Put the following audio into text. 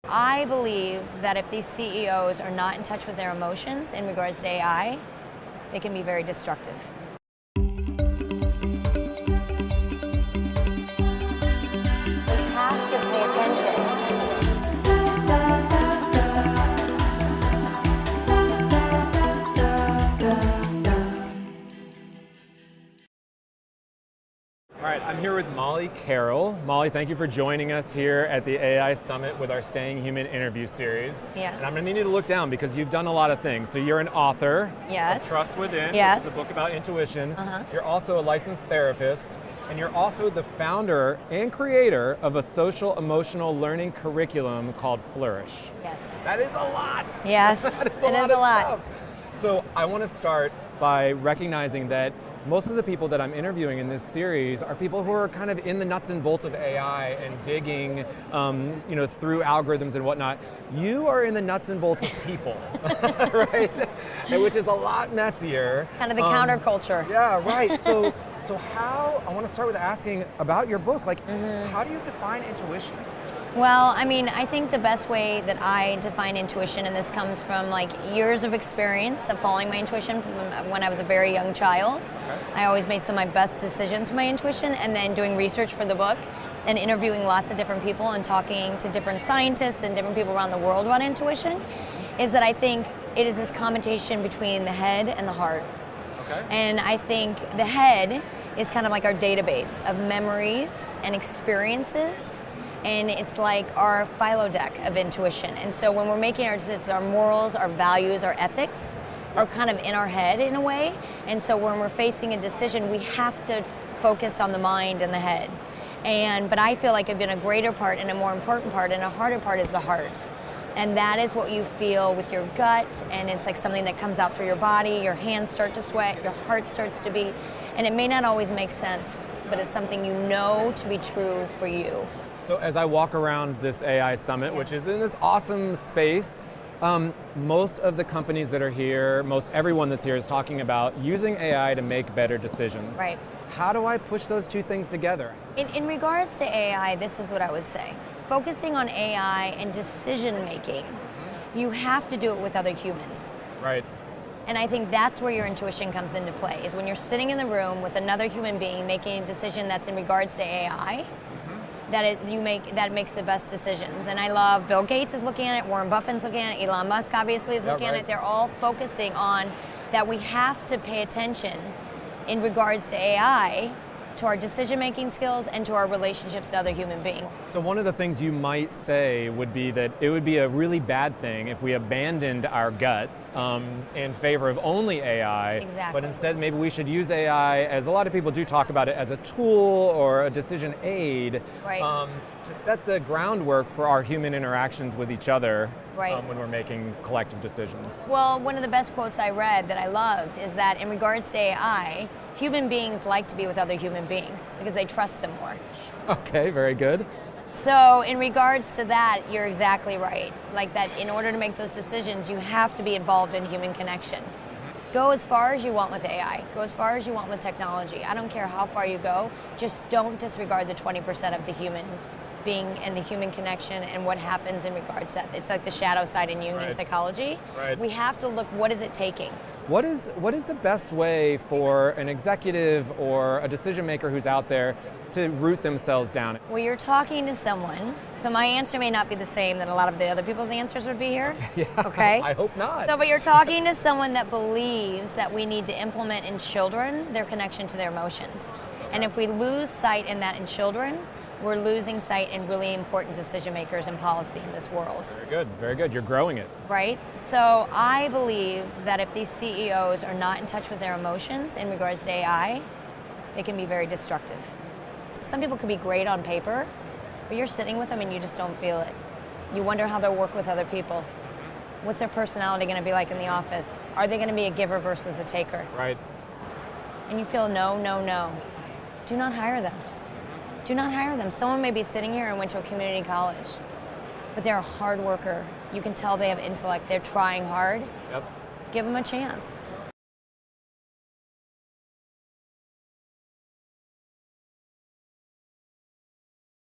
I believe that if these CEOs are not in touch with their emotions in regards to AI, they can be very destructive. We have to pay attention. All right, I'm here with Molly Carroll. Molly, thank you for joining us here at the AI Summit with our Staying Human interview series. Yeah. And I'm gonna need you to look down because you've done a lot of things. So you're an author Yes. of Trust Within, Yes. which is a book about intuition. Uh-huh. You're also a licensed therapist, and you're also the founder and creator of a social emotional learning curriculum called Flourish. Yes. That is a lot. Yes, That it is a of lot. stuff. So I want to start by recognizing that most of the people that I'm interviewing in this series are people who are kind of in the nuts and bolts of AI and digging, through algorithms and whatnot. You are in the nuts and bolts of people, right? Which is a lot messier. Kind of the counterculture. Yeah, right. So how? I want to start with asking about your book. Like, how do you define intuition? Well, I think the best way that I define intuition, and this comes from like years of experience of following my intuition from when I was a very young child. Okay. I always made some of my best decisions from my intuition, and then doing research for the book and interviewing lots of different people and talking to different scientists and different people around the world about intuition, is that I think it is this combination between the head and the heart. Okay. And I think the head is kind of like our database of memories and experiences. And it's like our philo deck of intuition. And so when we're making our decisions, our morals, our values, our ethics are kind of in our head in a way. And so when we're facing a decision, we have to focus on the mind and the head. But I feel like I've been a greater part and a more important part and a harder part is the heart. And that is what you feel with your gut, and it's like something that comes out through your body, your hands start to sweat, your heart starts to beat, and it may not always make sense, but it's something you know to be true for you. So as I walk around this AI Summit, which is in this awesome space, most of the companies that are here, most everyone that's here is talking about using AI to make better decisions. Right. How do I push those two things together? In regards to AI, this is what I would say. Focusing on AI and decision making, you have to do it with other humans. Right. And I think that's where your intuition comes into play, is when you're sitting in the room with another human being making a decision that's in regards to AI, that makes the best decisions. And I love Bill Gates is looking at it, Warren Buffett's looking at it, Elon Musk obviously is looking at it. They're all focusing on that we have to pay attention in regards to AI, to our decision-making skills and to our relationships to other human beings. So one of the things you might say would be that it would be a really bad thing if we abandoned our gut in favor of only AI. Exactly. But instead maybe we should use AI, as a lot of people do talk about it, as a tool or a decision aid, right. To set the groundwork for our human interactions with each other, right. When we're making collective decisions. Well, one of the best quotes I read that I loved is that in regards to AI, human beings like to be with other human beings because they trust them more. Okay, very good. So in regards to that, you're exactly right. Like that in order to make those decisions, you have to be involved in human connection. Go as far as you want with AI. Go as far as you want with technology. I don't care how far you go, just don't disregard the 20% of the human being and the human connection and what happens in regards to that. It's like the shadow side in Jungian psychology. Right. We have to look, what is it taking? What is the best way for an executive or a decision maker who's out there to root themselves down? Well, you're talking to someone, so my answer may not be the same that a lot of the other people's answers would be here. Yeah, okay. I hope not. So, but you're talking to someone that believes that we need to implement in children their connection to their emotions. And if we lose sight in that in children, we're losing sight in really important decision makers and policy in this world. Very good, very good. You're growing it. Right? So I believe that if these CEOs are not in touch with their emotions in regards to AI, they can be very destructive. Some people can be great on paper, but you're sitting with them and you just don't feel it. You wonder how they'll work with other people. What's their personality going to be like in the office? Are they going to be a giver versus a taker? Right. And you feel no. Do not hire them. Do not hire them. Someone may be sitting here and went to a community college, but they're a hard worker. You can tell they have intellect. They're trying hard. Yep. Give them a chance.